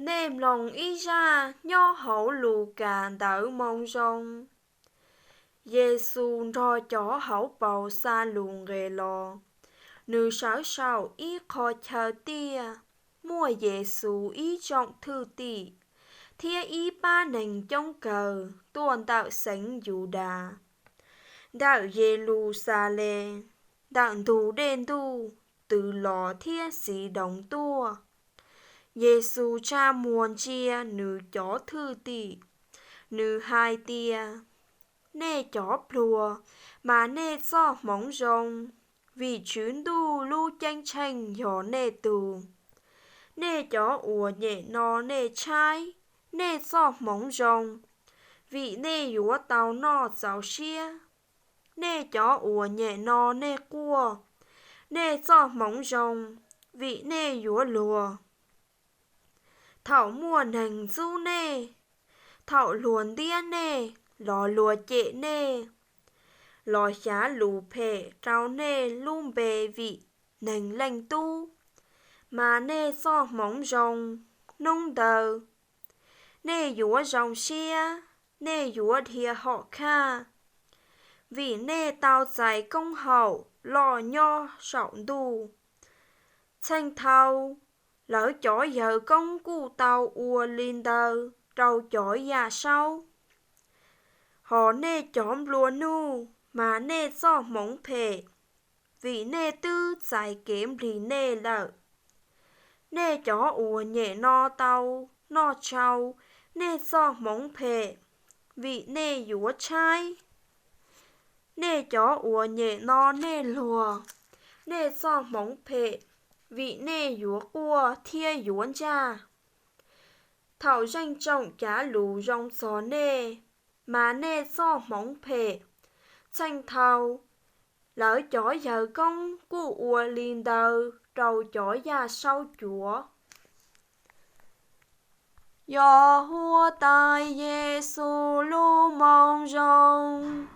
nêm lòng ý ra nho hậu lù cà đỡ mong rong. Giê-xu ro chó hậu bầu xa luồng ghê lò. Nữ sáu sau ý khó chờ tia. Mua Giê-xu ý trọng thư tị. Thia ý ba nành trong cờ. Tuần tạo sánh dù đà. Đạo Giê-lu-sa-lê. Đạo thù đen tu. Từ lò thia sĩ đồng tua. Giê-xu cha muôn chia nữ chó thư tị. Nữ hai tia. Nê chó plùa mà nê so móng rồng. Vì chuyến đu lưu chanh chanh gió nê tù. Nê chó ủa nhẹ nó nê chai. Nê so móng rồng. Vì nê dúa tàu nó giáo xia. Nê chó ủa nhẹ nó nê cua. Nê so móng rồng. Vì nê dúa lùa. Thảo mùa nành du nê. Thảo luồn đĩa nê. Lò lùa chệ nê. Lò xá lù phệ trao nê lùm bề vị nành lành tu. Mà nê so móng rồng nông đờ. Nê dúa rồng xia. Nê dúa thìa họ kha. Vì nê tao giải công hậu lò nho sọng đù. Chanh thâu lỡ chó giờ công cụ tàu ua linh đờ. Trâu chó già sau. Họ nê chóm lùa nu. Mà nê so móng phệ. Vì nê tư giải kiếm rì nê lợ. Nê chó ủa nhẹ no tàu. No trâu. Nê so móng phệ. Vì nê dúa chai. Nê chó ủa nhẹ no nê lùa. Nê so móng phệ. Vì nê dúa cua thia dúa cha. Thảo danh trọng cá lù rong xó nê. Mà nê so móng phệ. Chanh thâu lỡ chó giờ công cụ ua linh đờ. Trầu chó già sau chúa. Gió hua tai Giê-xu lu mong rong.